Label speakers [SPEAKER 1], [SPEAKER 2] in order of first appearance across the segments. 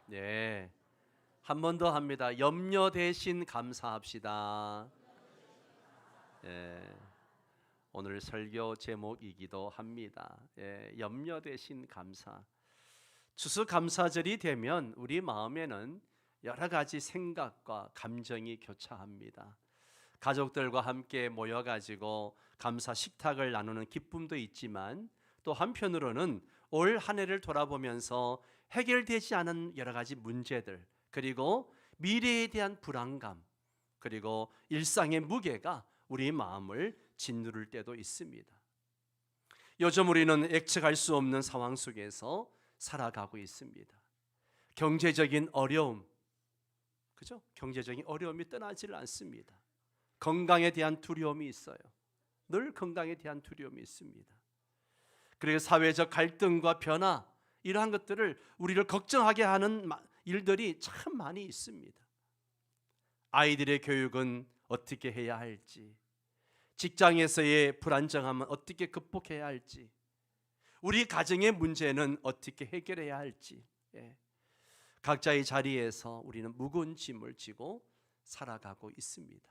[SPEAKER 1] 네, 한 번 더 합니다. 염려 대신 감사합시다. 예, 오늘 설교 제목이기도 합니다. 예, 염려 대신 감사. 추수감사절이 되면 우리 마음에는 여러 가지 생각과 감정이 교차합니다. 가족들과 함께 모여가지고 감사 식탁을 나누는 기쁨도 있지만, 또 한편으로는 올 한 해를 돌아보면서 해결되지 않은 여러 가지 문제들, 그리고 미래에 대한 불안감, 그리고 일상의 무게가 우리 마음을 짓누를 때도 있습니다. 요즘 우리는 예측할 수 없는 상황 속에서 살아가고 있습니다. 경제적인 어려움, 그죠? 경제적인 어려움이 떠나질 않습니다. 건강에 대한 두려움이 있어요. 늘 건강에 대한 두려움이 있습니다. 그리고 사회적 갈등과 변화, 이러한 것들을 우리를 걱정하게 하는 일들이 참 많이 있습니다. 아이들의 교육은 어떻게 해야 할지, 직장에서의 불안정함은 어떻게 극복해야 할지, 우리 가정의 문제는 어떻게 해결해야 할지, 각자의 자리에서 우리는 무거운 짐을 지고 살아가고 있습니다.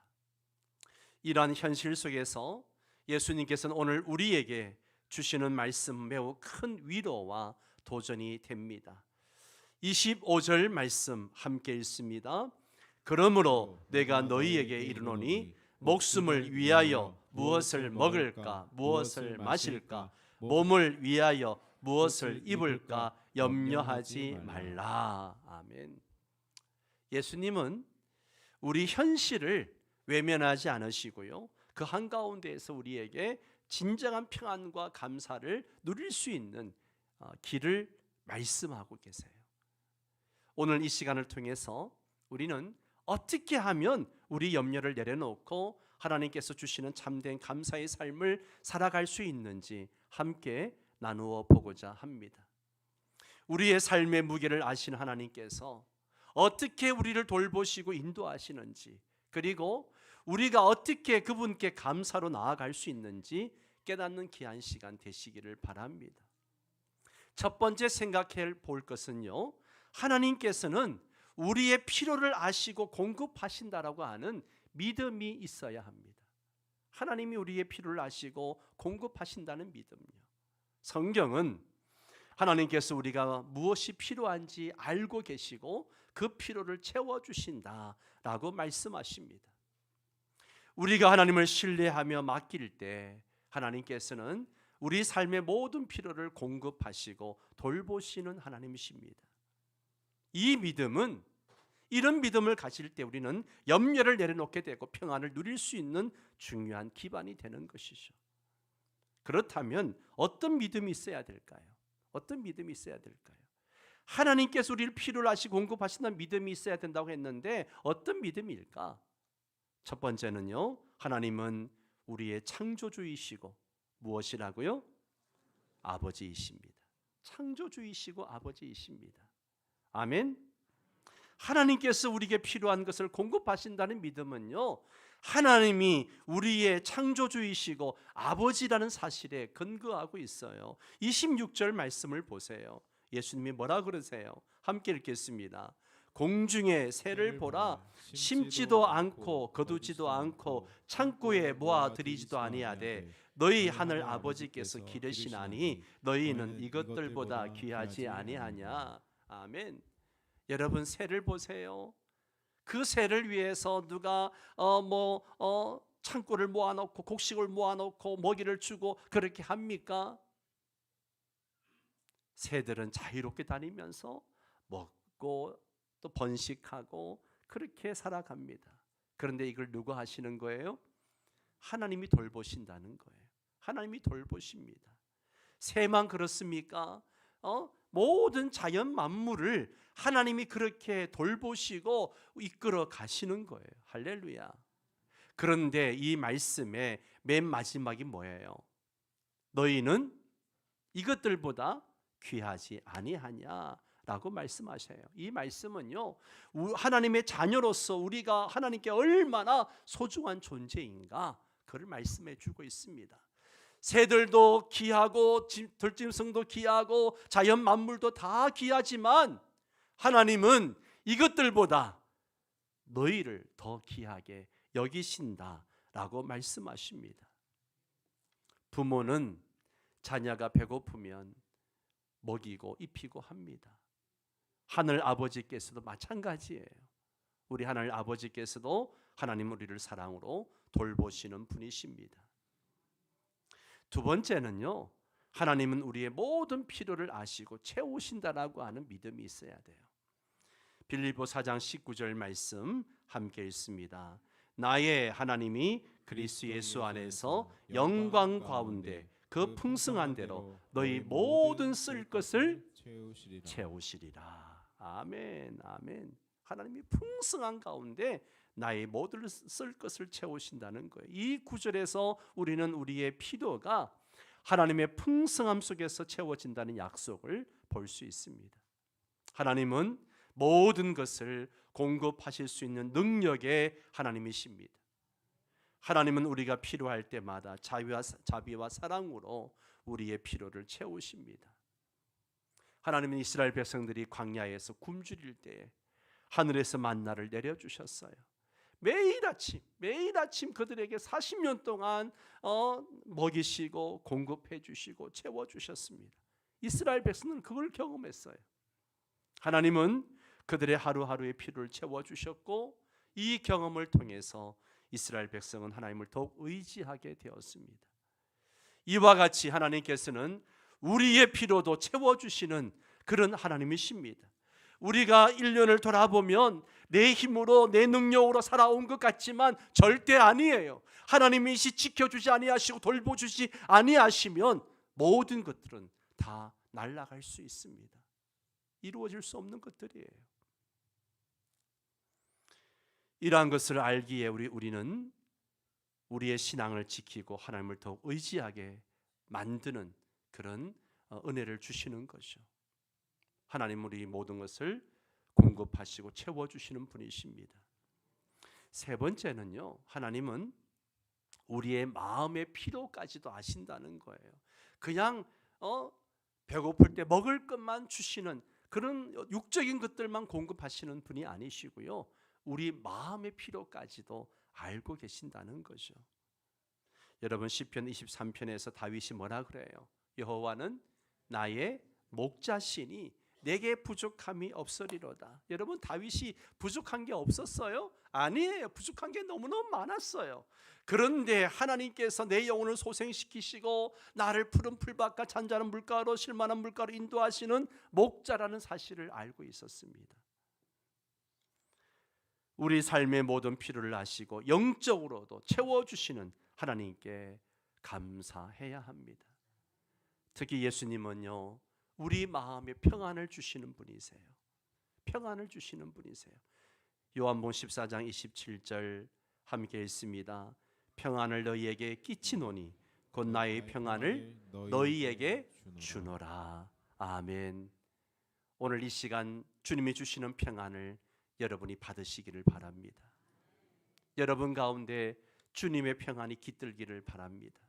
[SPEAKER 1] 이러한 현실 속에서 예수님께서는 오늘 우리에게 주시는 말씀, 매우 큰 위로와 도전이 됩니다. 25절 말씀 함께 읽습니다. 그러므로 내가 너희에게 이르노니 목숨을 위하여 무엇을 먹을까, 무엇을 마실까, 몸을 위하여 무엇을 입을까 염려하지 말라. 아멘. 예수님은 우리 현실을 외면하지 않으시고요, 그 한가운데에서 우리에게 진정한 평안과 감사를 누릴 수 있는 길을 말씀하고 계세요. 오늘 이 시간을 통해서 우리는 어떻게 하면 우리 염려를 내려놓고 하나님께서 주시는 참된 감사의 삶을 살아갈 수 있는지 함께 나누어 보고자 합니다. 우리의 삶의 무게를 아시는 하나님께서 어떻게 우리를 돌보시고 인도하시는지, 그리고 우리가 어떻게 그분께 감사로 나아갈 수 있는지 깨닫는 귀한 시간 되시기를 바랍니다. 첫 번째 생각해 볼 것은요, 하나님께서는 우리의 필요를 아시고 공급하신다라고 하는 믿음이 있어야 합니다. 하나님이 우리의 필요를 아시고 공급하신다는 믿음요. 성경은 하나님께서 우리가 무엇이 필요한지 알고 계시고 그 필요를 채워주신다라고 말씀하십니다. 우리가 하나님을 신뢰하며 맡길 때 하나님께서는 우리 삶의 모든 필요를 공급하시고 돌보시는 하나님이십니다. 이 믿음은, 이런 믿음을 가질 때 우리는 염려를 내려놓게 되고 평안을 누릴 수 있는 중요한 기반이 되는 것이죠. 그렇다면 어떤 믿음이 있어야 될까요? 어떤 믿음이 있어야 될까요? 하나님께서 우리를 필요로 하시고 공급하신다는 믿음이 있어야 된다고 했는데 어떤 믿음일까? 첫 번째는요, 하나님은 우리의 창조주이시고 무엇이라고요? 아버지이십니다. 창조주이시고 아버지이십니다. 아멘. 하나님께서 우리에게 필요한 것을 공급하신다는 믿음은요, 하나님이 우리의 창조주이시고 아버지라는 사실에 근거하고 있어요. 26절 말씀을 보세요. 예수님이 뭐라 그러세요? 함께 읽겠습니다. 공중의 새를 보라, 심지도 않고 거두지도 않고 창고에 모아들이지도 아니하되 너희 하늘 아버지께서 기르시나니 너희는 이것들보다 귀하지 아니하냐. 아멘. 여러분, 새를 보세요. 그 새를 위해서 누가 창고를 모아놓고 곡식을 모아놓고 먹이를 주고 그렇게 합니까? 새들은 자유롭게 다니면서 먹고 또 번식하고 그렇게 살아갑니다. 그런데 이걸 누가 하시는 거예요? 하나님이 돌보신다는 거예요. 하나님이 돌보십니다. 새만 그렇습니까? 모든 자연 만물을 하나님이 그렇게 돌보시고 이끌어 가시는 거예요. 할렐루야. 그런데 이 말씀의 맨 마지막이 뭐예요? 너희는 이것들보다 귀하지 아니하냐라고 말씀하셔요. 이 말씀은요, 하나님의 자녀로서 우리가 하나님께 얼마나 소중한 존재인가, 그걸 말씀해 주고 있습니다. 새들도 귀하고 들짐승도 귀하고 자연 만물도 다 귀하지만 하나님은 이것들보다 너희를 더 귀하게 여기신다라고 말씀하십니다. 부모는 자녀가 배고프면 먹이고 입히고 합니다. 하늘 아버지께서도 마찬가지예요. 우리 하늘 아버지께서도 하나님 우리를 사랑으로 돌보시는 분이십니다. 두 번째는요, 하나님은 우리의 모든 필요를 아시고 채우신다라고 하는 믿음이 있어야 돼요. 빌립보 4장 19절 말씀 함께 읽습니다. 나의 하나님이 그리스도 예수 안에서 영광 가운데 그 풍성한 대로 너희 모든 쓸 것을 채우시리라. 아멘, 아멘. 하나님이 풍성한 가운데 나의 모든 쓸 것을 채우신다는 거예요. 이 구절에서 우리는 우리의 필요가 하나님의 풍성함 속에서 채워진다는 약속을 볼 수 있습니다. 하나님은 모든 것을 공급하실 수 있는 능력의 하나님이십니다. 하나님은 우리가 필요할 때마다 자비와 사랑으로 우리의 필요를 채우십니다. 하나님은 이스라엘 백성들이 광야에서 굶주릴 때 하늘에서 만나를 내려주셨어요. 매일 아침 그들에게 40년 동안 먹이시고 공급해 주시고 채워 주셨습니다. 이스라엘 백성은 그걸 경험했어요. 하나님은 그들의 하루하루의 필요를 채워 주셨고, 이 경험을 통해서 이스라엘 백성은 하나님을 더욱 의지하게 되었습니다. 이와 같이 하나님께서는 우리의 필요도 채워 주시는 그런 하나님이십니다. 우리가 1년을 돌아보면 내 힘으로 내 능력으로 살아온 것 같지만 절대 아니에요. 하나님이 지켜주지 아니하시고 돌보주지 아니하시면 모든 것들은 다 날아갈 수 있습니다. 이루어질 수 없는 것들이에요. 이러한 것을 알기에 우리는 우리의 신앙을 지키고 하나님을 더욱 의지하게 만드는 그런 은혜를 주시는 것이죠. 하나님 우리 모든 것을 공급하시고 채워주시는 분이십니다. 세 번째는요, 하나님은 우리의 마음의 필요까지도 아신다는 거예요. 그냥 배고플 때 먹을 것만 주시는 그런 육적인 것들만 공급하시는 분이 아니시고요, 우리 마음의 필요까지도 알고 계신다는 거죠. 여러분, 시편 23편에서 다윗이 뭐라 그래요? 여호와는 나의 목자시니 내게 부족함이 없으리로다. 여러분, 다윗이 부족한 게 없었어요? 아니에요. 부족한 게 너무너무 많았어요. 그런데 하나님께서 내 영혼을 소생시키시고 나를 푸른 풀밭과 잔잔한 물가로 실만한 물가로 인도하시는 목자라는 사실을 알고 있었습니다. 우리 삶의 모든 필요를 아시고 영적으로도 채워주시는 하나님께 감사해야 합니다. 특히 예수님은요, 우리 마음에 평안을 주시는 분이세요. 평안을 주시는 분이세요. 요한복음 14장 27절 함께 읽습니다. 평안을 너희에게 끼치노니 곧 나의 평안을 너희에게 주노라. 아멘. 오늘 이 시간 주님이 주시는 평안을 여러분이 받으시기를 바랍니다. 여러분 가운데 주님의 평안이 깃들기를 바랍니다.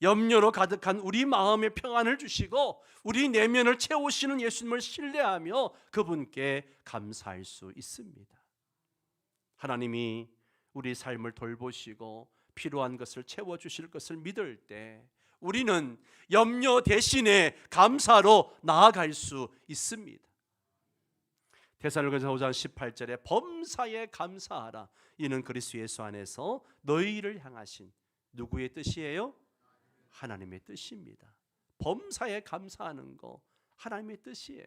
[SPEAKER 1] 염려로 가득한 우리 마음의 평안을 주시고 우리 내면을 채우시는 예수님을 신뢰하며 그분께 감사할 수 있습니다. 하나님이 우리 삶을 돌보시고 필요한 것을 채워주실 것을 믿을 때 우리는 염려 대신에 감사로 나아갈 수 있습니다. 데살로니가서 5장 18절에 범사에 감사하라. 이는 그리스도 예수 안에서 너희를 향하신 누구의 뜻이에요? 하나님의 뜻입니다. 범사에 감사하는 거 하나님의 뜻이에요.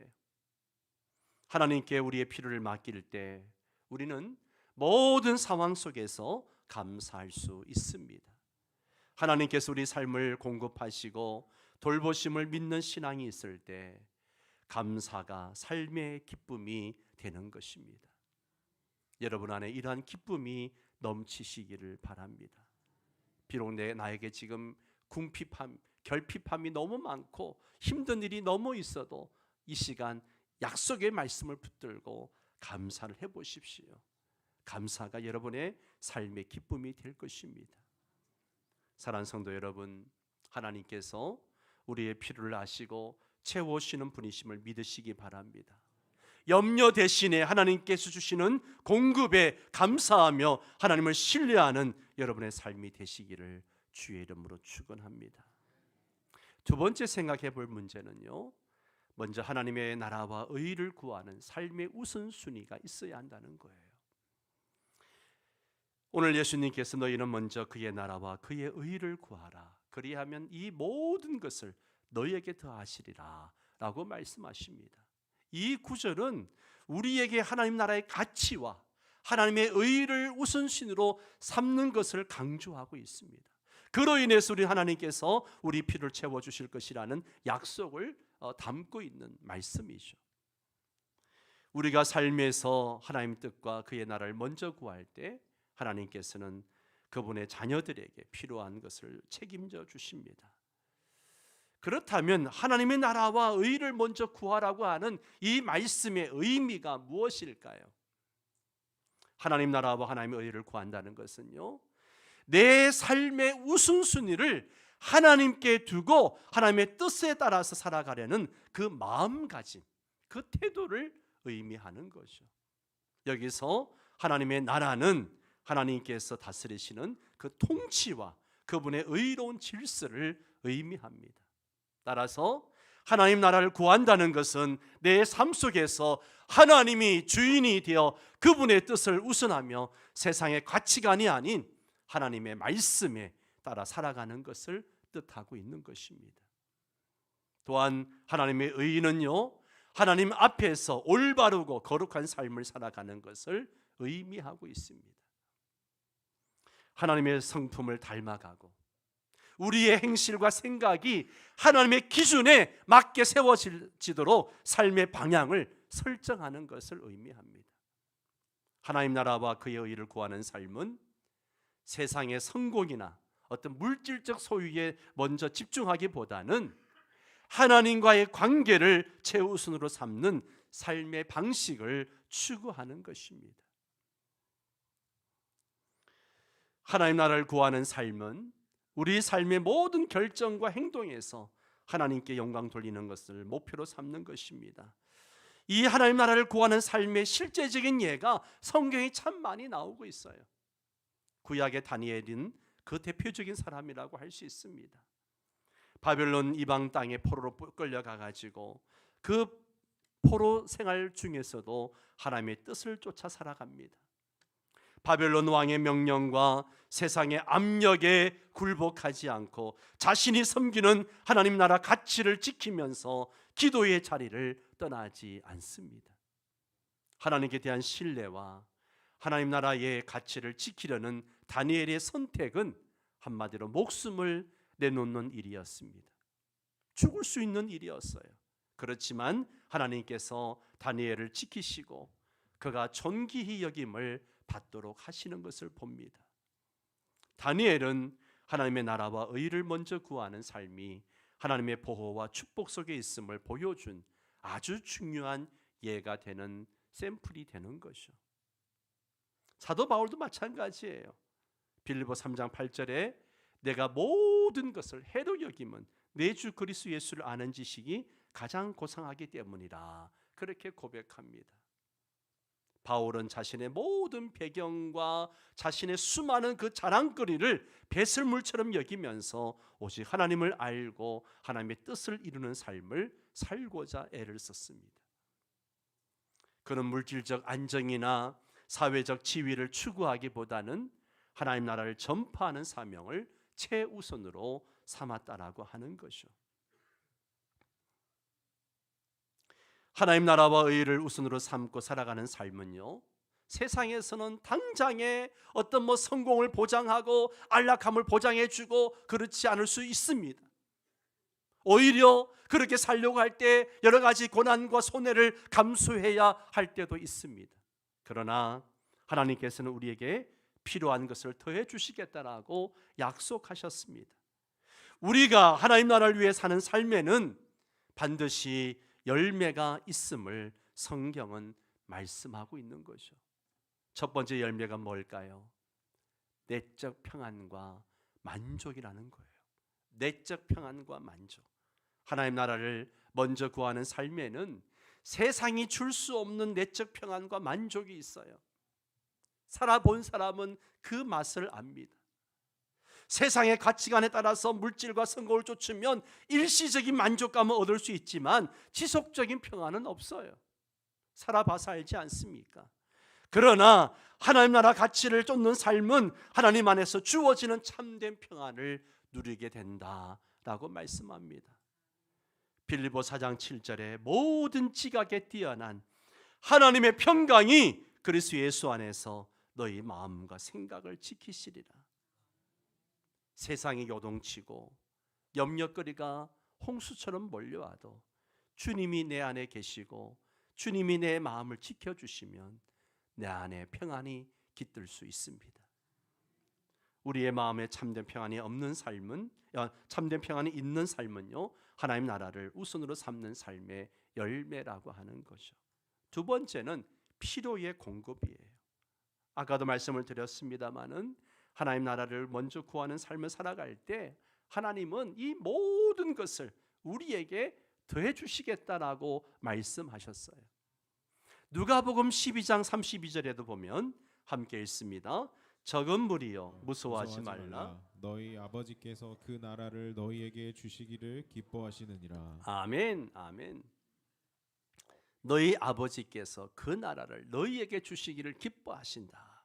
[SPEAKER 1] 하나님께 우리의 필요를 맡길 때 우리는 모든 상황 속에서 감사할 수 있습니다. 하나님께서 우리 삶을 공급하시고 돌보심을 믿는 신앙이 있을 때 감사가 삶의 기쁨이 되는 것입니다. 여러분 안에 이러한 기쁨이 넘치시기를 바랍니다. 비록 나에게 지금 궁핍함, 결핍함이 너무 많고 힘든 일이 너무 있어도 이 시간 약속의 말씀을 붙들고 감사를 해보십시오. 감사가 여러분의 삶의 기쁨이 될 것입니다. 사랑하는 성도 여러분, 하나님께서 우리의 필요를 아시고 채워주시는 분이심을 믿으시기 바랍니다. 염려 대신에 하나님께서 주시는 공급에 감사하며 하나님을 신뢰하는 여러분의 삶이 되시기를 주의 이름으로 축원합니다. 두 번째 생각해 볼 문제는요, 먼저 하나님의 나라와 의를 구하는 삶의 우선순위가 있어야 한다는 거예요. 오늘 예수님께서 너희는 먼저 그의 나라와 그의 의를 구하라, 그리하면 이 모든 것을 너희에게 더하시리라 라고 말씀하십니다. 이 구절은 우리에게 하나님 나라의 가치와 하나님의 의를 우선순위로 삼는 것을 강조하고 있습니다. 그로 인해서 우리 하나님께서 우리 필요를 채워주실 것이라는 약속을 담고 있는 말씀이죠. 우리가 삶에서 하나님 뜻과 그의 나라를 먼저 구할 때 하나님께서는 그분의 자녀들에게 필요한 것을 책임져 주십니다. 그렇다면 하나님의 나라와 의를 먼저 구하라고 하는 이 말씀의 의미가 무엇일까요? 하나님 나라와 하나님의 의를 구한다는 것은요, 내 삶의 우선순위를 하나님께 두고 하나님의 뜻에 따라서 살아가려는 그 마음가짐, 그 태도를 의미하는 것이죠. 여기서 하나님의 나라는 하나님께서 다스리시는 그 통치와 그분의 의로운 질서를 의미합니다. 따라서 하나님 나라를 구한다는 것은 내 삶 속에서 하나님이 주인이 되어 그분의 뜻을 우선하며 세상의 가치관이 아닌 하나님의 말씀에 따라 살아가는 것을 뜻하고 있는 것입니다. 또한 하나님의 의는요, 하나님 앞에서 올바르고 거룩한 삶을 살아가는 것을 의미하고 있습니다. 하나님의 성품을 닮아가고 우리의 행실과 생각이 하나님의 기준에 맞게 세워지도록 삶의 방향을 설정하는 것을 의미합니다. 하나님 나라와 그의 의를 구하는 삶은 세상의 성공이나 어떤 물질적 소유에 먼저 집중하기보다는 하나님과의 관계를 최우선으로 삼는 삶의 방식을 추구하는 것입니다. 하나님 나라를 구하는 삶은 우리 삶의 모든 결정과 행동에서 하나님께 영광 돌리는 것을 목표로 삼는 것입니다. 이 하나님 나라를 구하는 삶의 실제적인 예가 성경에 참 많이 나오고 있어요. 구약의 다니엘은 그 대표적인 사람이라고 할 수 있습니다. 바벨론 이방 땅에 포로로 끌려가 가지고 그 포로 생활 중에서도 하나님의 뜻을 쫓아 살아갑니다. 바벨론 왕의 명령과 세상의 압력에 굴복하지 않고 자신이 섬기는 하나님 나라 가치를 지키면서 기도의 자리를 떠나지 않습니다. 하나님께 대한 신뢰와 하나님 나라의 가치를 지키려는 다니엘의 선택은 한마디로 목숨을 내놓는 일이었습니다. 죽을 수 있는 일이었어요. 그렇지만 하나님께서 다니엘을 지키시고 그가 존귀히 여김을 받도록 하시는 것을 봅니다. 다니엘은 하나님의 나라와 의를 먼저 구하는 삶이 하나님의 보호와 축복 속에 있음을 보여준 아주 중요한 예가 되는 샘플이 되는 것이죠. 사도 바울도 마찬가지예요. 빌립보 3장 8절에 내가 모든 것을 해로 여김은 내 주 그리스도 예수를 아는 지식이 가장 고상하기 때문이라 그렇게 고백합니다. 바울은 자신의 모든 배경과 자신의 수많은 그 자랑거리를 배설물처럼 여기면서 오직 하나님을 알고 하나님의 뜻을 이루는 삶을 살고자 애를 썼습니다. 그는 물질적 안정이나 사회적 지위를 추구하기보다는 하나님 나라를 전파하는 사명을 최우선으로 삼았다라고 하는 것이죠. 하나님 나라와 의를 우선으로 삼고 살아가는 삶은요, 세상에서는 당장에 어떤 성공을 보장하고 안락함을 보장해주고 그렇지 않을 수 있습니다. 오히려 그렇게 살려고 할 때 여러 가지 고난과 손해를 감수해야 할 때도 있습니다. 그러나 하나님께서는 우리에게 필요한 것을 더해 주시겠다라고 약속하셨습니다. 우리가 하나님 나라를 위해 사는 삶에는 반드시 열매가 있음을 성경은 말씀하고 있는 거죠. 첫 번째 열매가 뭘까요? 내적 평안과 만족이라는 거예요. 내적 평안과 만족. 하나님 나라를 먼저 구하는 삶에는 세상이 줄 수 없는 내적 평안과 만족이 있어요. 살아본 사람은 그 맛을 압니다. 세상의 가치관에 따라서 물질과 성공을 쫓으면 일시적인 만족감을 얻을 수 있지만 지속적인 평안은 없어요. 살아봐서 알지 않습니까? 그러나 하나님 나라 가치를 쫓는 삶은 하나님 안에서 주어지는 참된 평안을 누리게 된다라고 말씀합니다. 빌립보 4장 7절에 모든 지각에 뛰어난 하나님의 평강이 그리스도 예수 안에서 너희 마음과 생각을 지키시리라. 세상이 요동치고 염려거리가 홍수처럼 몰려와도 주님이 내 안에 계시고 주님이 내 마음을 지켜주시면 내 안에 평안이 깃들 수 있습니다. 우리의 마음에 참된 평안이 없는 삶은, 참된 평안이 있는 삶은요, 하나님 나라를 우선으로 삼는 삶의 열매라고 하는 거죠. 두 번째는 필요의 공급이에요. 아까도 말씀을 드렸습니다마는 하나님 나라를 먼저 구하는 삶을 살아갈 때 하나님은 이 모든 것을 우리에게 더해 주시겠다라고 말씀하셨어요. 누가복음 12장 32절에도 보면 함께 읽습니다. 적은 무리여 무서워하지 말라.
[SPEAKER 2] 너희 아버지께서 그 나라를 너희에게 주시기를 기뻐하시느니라.
[SPEAKER 1] 아멘, 아멘. 너희 아버지께서 그 나라를 너희에게 주시기를 기뻐하신다.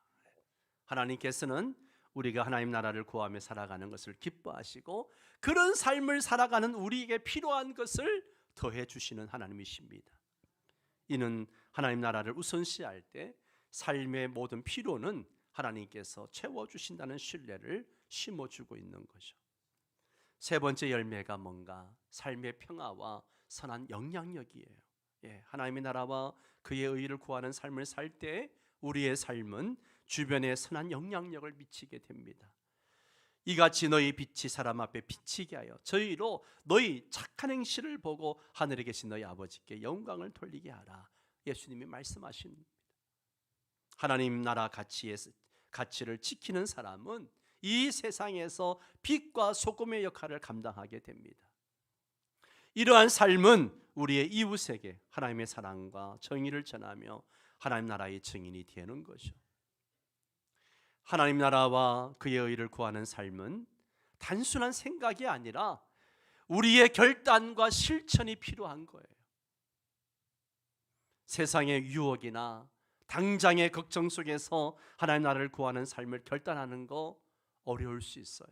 [SPEAKER 1] 하나님께서는 우리가 하나님 나라를 구하며 살아가는 것을 기뻐하시고 그런 삶을 살아가는 우리에게 필요한 것을 더해 주시는 하나님이십니다. 이는 하나님 나라를 우선시할 때 삶의 모든 필요는 하나님께서 채워주신다는 신뢰를 심어주고 있는 거죠. 세 번째 열매가 뭔가? 삶의 평화와 선한 영향력이에요. 하나님의 나라와 그의 의를 구하는 삶을 살 때 우리의 삶은 주변에 선한 영향력을 미치게 됩니다. 이같이 너희 빛이 사람 앞에 비치게 하여 저희로 너희 착한 행실을 보고 하늘에 계신 너희 아버지께 영광을 돌리게 하라. 예수님이 말씀하십니다. 하나님 나라 가치를 지키는 사람은 이 세상에서 빛과 소금의 역할을 감당하게 됩니다. 이러한 삶은 우리의 이웃에게 하나님의 사랑과 정의를 전하며 하나님 나라의 증인이 되는 거죠. 하나님 나라와 그의 의를 구하는 삶은 단순한 생각이 아니라 우리의 결단과 실천이 필요한 거예요. 세상의 유혹이나 당장의 걱정 속에서 하나님 나라를 구하는 삶을 결단하는 거 어려울 수 있어요.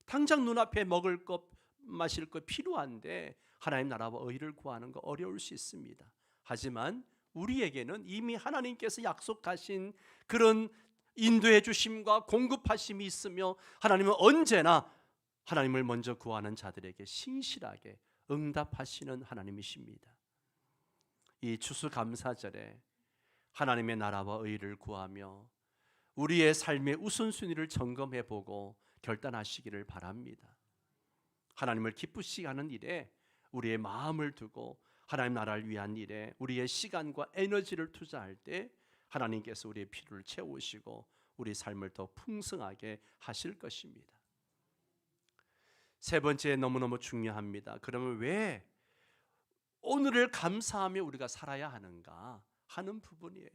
[SPEAKER 1] 당장 눈앞에 먹을 것, 마실 것 필요한데 하나님 나라와 의를 구하는 거 어려울 수 있습니다. 하지만 우리에게는 이미 하나님께서 약속하신 그런 인도해 주심과 공급하심이 있으며 하나님은 언제나 하나님을 먼저 구하는 자들에게 신실하게 응답하시는 하나님이십니다. 이 추수감사절에 하나님의 나라와 의를 구하며 우리의 삶의 우선순위를 점검해보고 결단하시기를 바랍니다. 하나님을 기쁘시게 하는 일에 우리의 마음을 두고 하나님 나라를 위한 일에 우리의 시간과 에너지를 투자할 때 하나님께서 우리의 필요를 채우시고 우리 삶을 더 풍성하게 하실 것입니다. 세 번째 너무너무 중요합니다. 그러면 왜 오늘을 감사하며 우리가 살아야 하는가 하는 부분이에요.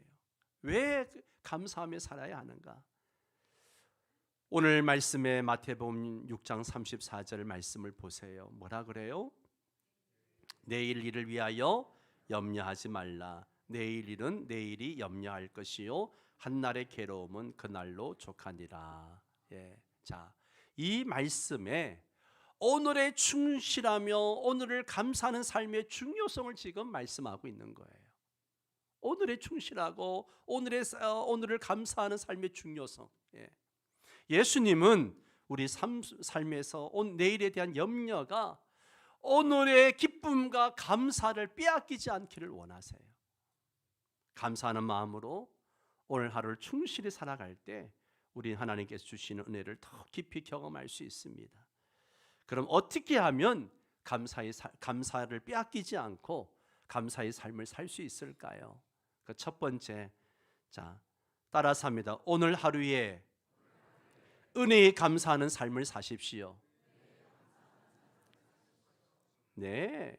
[SPEAKER 1] 왜 감사하며 살아야 하는가? 오늘 말씀의 마태복음 6장 34절 말씀을 보세요. 뭐라 그래요? 내일 일을 위하여 염려하지 말라. 내일 일은 내일이 염려할 것이요 한날의 괴로움은 그날로 족하니라. 자, 이 말씀에 오늘에 충실하며 오늘을 감사하는 삶의 중요성을 지금 말씀하고 있는 거예요. 오늘에 충실하고 오늘을 감사하는 삶의 중요성. 예수님은 우리 삶에서 내일에 대한 염려가 오늘의 기쁨과 감사를 빼앗기지 않기를 원하세요. 감사하는 마음으로 오늘 하루를 충실히 살아갈 때 우리 하나님께서 주시는 은혜를 더 깊이 경험할 수 있습니다. 그럼 어떻게 하면 감사를 빼앗기지 않고 감사의 삶을 살 수 있을까요? 그 첫 번째, 자, 따라서 합니다. 오늘 하루에 은혜에 감사하는 삶을 사십시오. 네,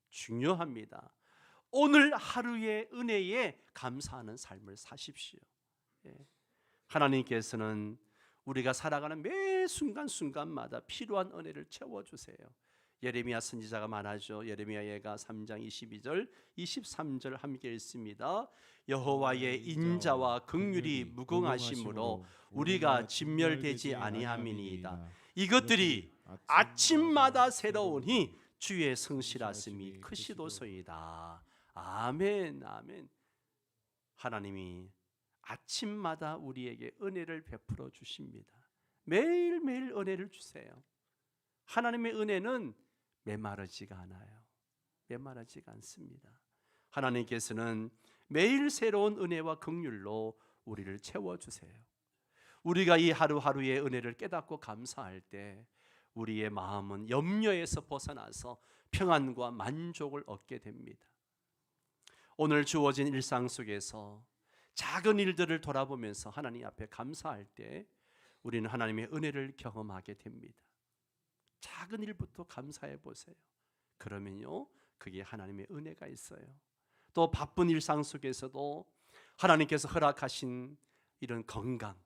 [SPEAKER 1] 중요합니다. 오늘 하루의 은혜에 감사하는 삶을 사십시오. 하나님께서는 우리가 살아가는 매 순간순간마다 필요한 은혜를 채워주세요. 예레미야 선지자가 말하죠. 예레미야 예가 3장 22절 23절 함께 읽습니다. 여호와의 인자와 긍휼이 무궁하심으로 우리가 진멸되지 아니함이니이다. 이것들이 아침마다 새로우니 주의 성실하심이 크시도소이다. 아멘, 아멘. 하나님이 아침마다 우리에게 은혜를 베풀어 주십니다. 매일매일 은혜를 주세요. 하나님의 은혜는 메마르지가 않아요. 메마르지가 않습니다. 하나님께서는 매일 새로운 은혜와 긍휼로 우리를 채워주세요. 우리가 이 하루하루의 은혜를 깨닫고 감사할 때 우리의 마음은 염려에서 벗어나서 평안과 만족을 얻게 됩니다. 오늘 주어진 일상 속에서 작은 일들을 돌아보면서 하나님 앞에 감사할 때 우리는 하나님의 은혜를 경험하게 됩니다. 작은 일부터 감사해 보세요. 그러면요, 그게 하나님의 은혜가 있어요. 또 바쁜 일상 속에서도 하나님께서 허락하신 이런 건강,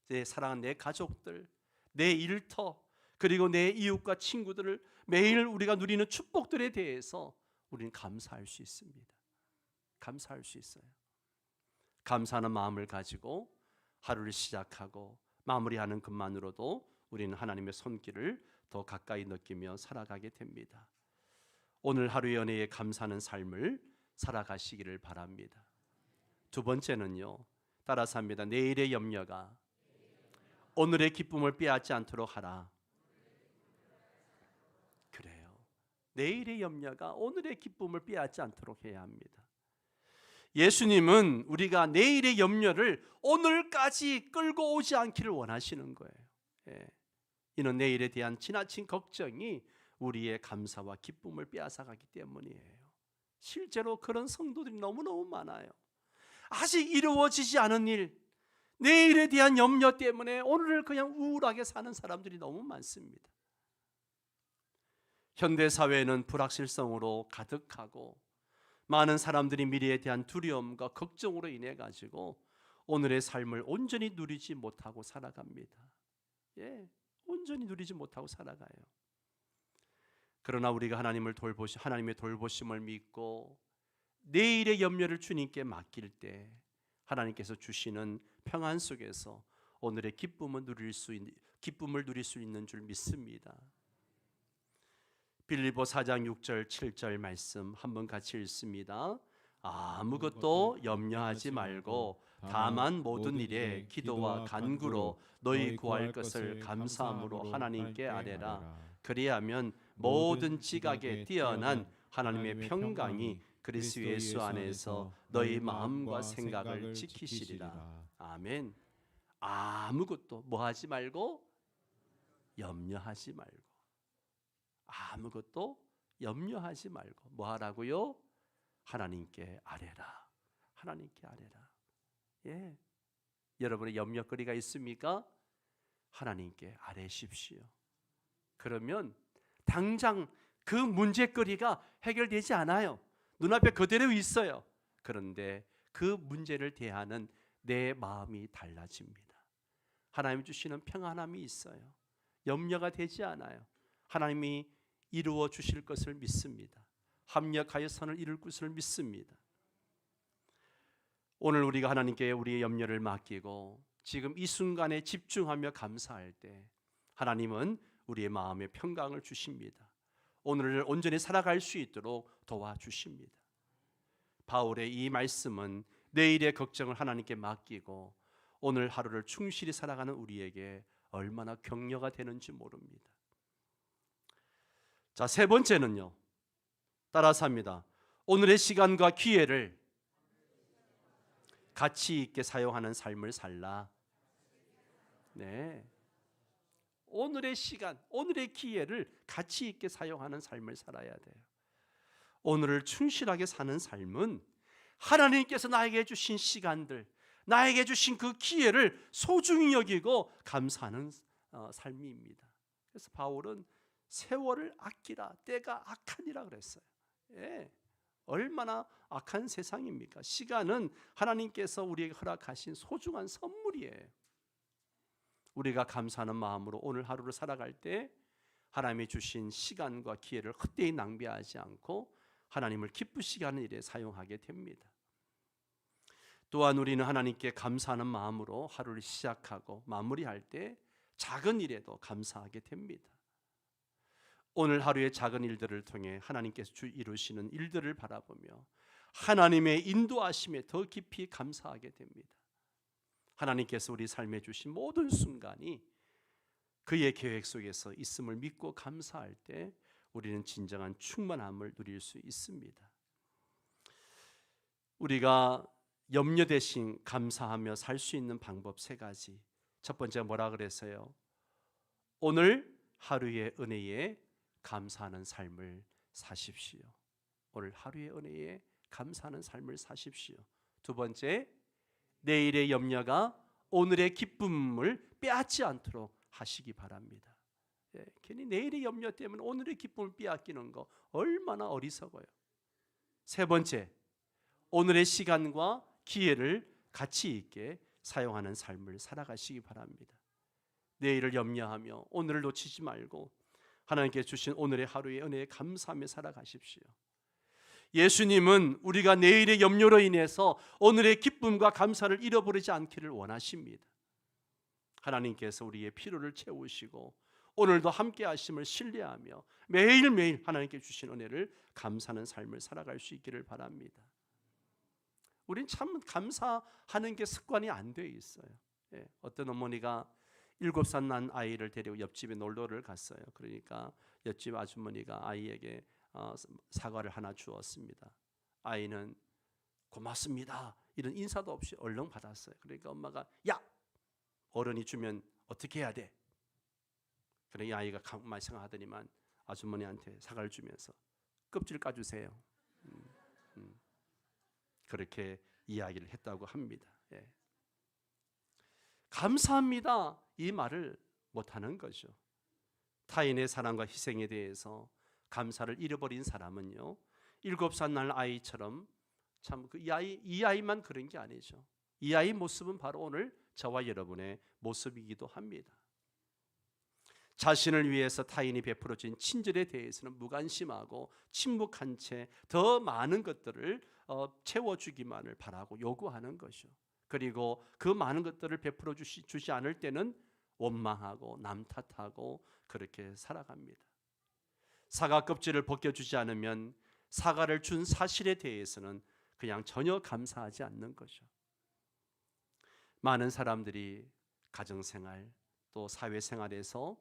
[SPEAKER 1] 내 사랑하는 내 가족들, 내 일터, 그리고 내 이웃과 친구들을 매일 우리가 누리는 축복들에 대해서 우리는 감사할 수 있습니다. 감사할 수 있어요. 감사하는 마음을 가지고 하루를 시작하고 마무리하는 것만으로도 우리는 하나님의 손길을 더 가까이 느끼며 살아가게 됩니다. 오늘 하루의 은혜에 감사하는 삶을 살아가시기를 바랍니다. 두 번째는요, 따라서 합니다. 내일의 염려가 오늘의 기쁨을 빼앗지 않도록 하라. 그래요. 내일의 염려가 오늘의 기쁨을 빼앗지 않도록 해야 합니다. 예수님은 우리가 내일의 염려를 오늘까지 끌고 오지 않기를 원하시는 거예요. 이는 내일에 대한 지나친 걱정이 우리의 감사와 기쁨을 빼앗아가기 때문이에요. 실제로 그런 성도들이 너무너무 많아요. 아직 이루어지지 않은 일, 내일에 대한 염려 때문에 오늘을 그냥 우울하게 사는 사람들이 너무 많습니다. 현대사회는 불확실성으로 가득하고 많은 사람들이 미래에 대한 두려움과 걱정으로 인해 가지고 오늘의 삶을 온전히 누리지 못하고 살아갑니다. 온전히 누리지 못하고 살아가요. 그러나 우리가 하나님의 돌보심을 믿고 내일의 염려를 주님께 맡길 때 하나님께서 주시는 평안 속에서 오늘의 기쁨을 누릴 수 있는 줄 믿습니다. 빌립보 4장 6절 7절 말씀 한번 같이 읽습니다. 아무것도 염려하지 말고 다만 모든 일에 기도와 간구로 너희 구할 것을 감사함으로 하나님께 아뢰라. 그리하면 모든 지각에 뛰어난 하나님의 평강이 그리스도 예수 안에서 너희 마음과 생각을 지키시리라. 아멘. 아무것도 뭐 하지 말고 염려하지 말고, 아무것도 염려하지 말고 뭐 하라고요? 하나님께 아뢰라. 하나님께 아뢰라. 여러분의 염려거리가 있습니까? 하나님께 아뢰십시오. 그러면 당장 그 문제거리가 해결되지 않아요. 눈앞에 그대로 있어요. 그런데 그 문제를 대하는 내 마음이 달라집니다. 하나님 주시는 평안함이 있어요. 염려가 되지 않아요. 하나님이 이루어 주실 것을 믿습니다. 합력하여 선을 이룰 것을 믿습니다. 오늘 우리가 하나님께 우리의 염려를 맡기고 지금 이 순간에 집중하며 감사할 때 하나님은 우리의 마음에 평강을 주십니다. 오늘을 온전히 살아갈 수 있도록 도와주십니다. 바울의 이 말씀은 내일의 걱정을 하나님께 맡기고 오늘 하루를 충실히 살아가는 우리에게 얼마나 격려가 되는지 모릅니다. 자, 세 번째는요, 따라서 합니다. 오늘의 시간과 기회를 가치 있게 사용하는 삶을 살라. 네, 오늘의 시간, 오늘의 기회를 가치 있게 사용하는 삶을 살아야 돼요. 오늘을 충실하게 사는 삶은 하나님께서 나에게 주신 시간들, 나에게 주신 그 기회를 소중히 여기고 감사하는 삶입니다. 그래서 바울은 세월을 아끼라, 때가 악하니라 그랬어요. 얼마나 악한 세상입니까? 시간은 하나님께서 우리에게 허락하신 소중한 선물이에요. 우리가 감사하는 마음으로 오늘 하루를 살아갈 때 하나님이 주신 시간과 기회를 헛되이 낭비하지 않고 하나님을 기쁘시게 하는 일에 사용하게 됩니다. 또한 우리는 하나님께 감사하는 마음으로 하루를 시작하고 마무리할 때 작은 일에도 감사하게 됩니다. 오늘 하루의 작은 일들을 통해 하나님께서 이루시는 일들을 바라보며 하나님의 인도하심에 더 깊이 감사하게 됩니다. 하나님께서 우리 삶에 주신 모든 순간이 그의 계획 속에서 있음을 믿고 감사할 때 우리는 진정한 충만함을 누릴 수 있습니다. 우리가 염려 대신 감사하며 살 수 있는 방법 3가지. 첫 번째 뭐라 그랬어요? 오늘 하루의 은혜에 감사하는 삶을 사십시오. 오늘 하루의 은혜에 감사하는 삶을 사십시오. 두 번째, 내일의 염려가 오늘의 기쁨을 빼앗지 않도록 하시기 바랍니다. 괜히 내일의 염려 때문에 오늘의 기쁨을 빼앗기는 거 얼마나 어리석어요. 세 번째, 오늘의 시간과 기회를 가치 있게 사용하는 삶을 살아가시기 바랍니다. 내일을 염려하며 오늘을 놓치지 말고 하나님께 주신 오늘의 하루의 은혜에 감사하며 살아가십시오. 예수님은 우리가 내일의 염려로 인해서 오늘의 기쁨과 감사를 잃어버리지 않기를 원하십니다. 하나님께서 우리의 필요를 채우시고 오늘도 함께 하심을 신뢰하며 매일매일 하나님께 주신 은혜를 감사하는 삶을 살아갈 수 있기를 바랍니다. 우린 참 감사하는 게 습관이 안 돼 있어요. 어떤 어머니가 7살 난 아이를 데리고 옆집에 놀러를 갔어요. 그러니까 옆집 아주머니가 아이에게 사과를 하나 주었습니다. 아이는 고맙습니다 이런 인사도 없이 얼른 받았어요. 그러니까 엄마가 야! 어른이 주면 어떻게 해야 돼? 그러니 이 아이가 가만히 생각하더니만 아주머니한테 사과를 주면서 껍질 까주세요. 그렇게 이야기를 했다고 합니다. 감사합니다 이 말을 못하는 거죠. 타인의 사랑과 희생에 대해서 감사를 잃어버린 사람은요 7살 날 아이처럼 참 이 아이만 그런 게 아니죠. 이 아이 모습은 바로 오늘 저와 여러분의 모습이기도 합니다. 자신을 위해서 타인이 베풀어진 친절에 대해서는 무관심하고 침묵한 채 더 많은 것들을 채워주기만을 바라고 요구하는 것이죠. 그리고 그 많은 것들을 베풀어 주지 않을 때는 원망하고 남 탓하고 그렇게 살아갑니다. 사과 껍질을 벗겨주지 않으면 사과를 준 사실에 대해서는 그냥 전혀 감사하지 않는 거죠. 많은 사람들이 가정생활 또 사회생활에서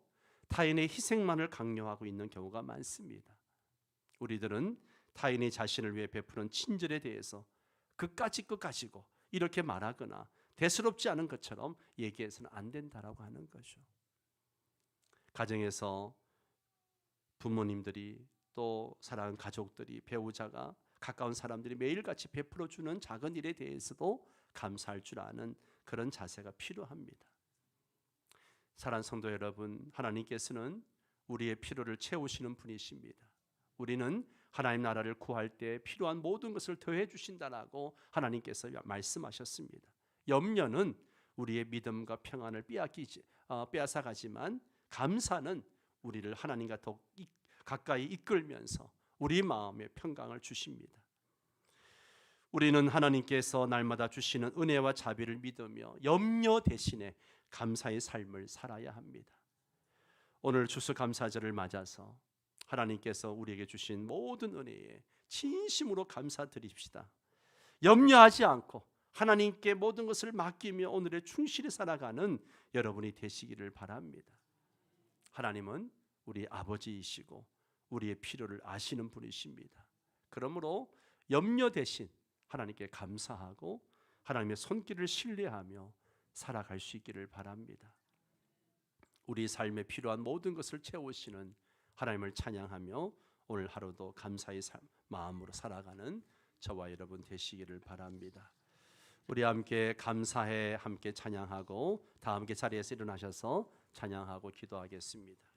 [SPEAKER 1] 타인의 희생만을 강요하고 있는 경우가 많습니다. 우리들은 타인이 자신을 위해 베푸는 친절에 대해서 그까짓 것 가지고 이렇게 말하거나 대수롭지 않은 것처럼 얘기해서는 안 된다라고 하는 거죠. 가정에서 부모님들이 또 사랑하는 가족들이 배우자가 가까운 사람들이 매일같이 베풀어주는 작은 일에 대해서도 감사할 줄 아는 그런 자세가 필요합니다. 사랑하는 성도 여러분, 하나님께서는 우리의 필요를 채우시는 분이십니다. 우리는 하나님 나라를 구할 때 필요한 모든 것을 더해 주신다라고 하나님께서 말씀하셨습니다. 염려는 우리의 믿음과 평안을 빼앗아가지만 감사는 우리를 하나님과 더 가까이 이끌면서 우리 마음에 평강을 주십니다. 우리는 하나님께서 날마다 주시는 은혜와 자비를 믿으며 염려 대신에 감사의 삶을 살아야 합니다. 오늘 추수감사절을 맞아서 하나님께서 우리에게 주신 모든 은혜에 진심으로 감사드립시다. 염려하지 않고 하나님께 모든 것을 맡기며 오늘의 충실히 살아가는 여러분이 되시기를 바랍니다. 하나님은 우리 아버지이시고 우리의 필요를 아시는 분이십니다. 그러므로 염려 대신 하나님께 감사하고 하나님의 손길을 신뢰하며 살아갈 수 있기를 바랍니다. 우리 삶에 필요한 모든 것을 채우시는 하나님을 찬양하며 오늘 하루도 감사의 마음으로 살아가는 저와 여러분 되시기를 바랍니다. 우리 함께 감사해 함께 찬양하고 다 함께 자리에서 일어나셔서 찬양하고 기도하겠습니다.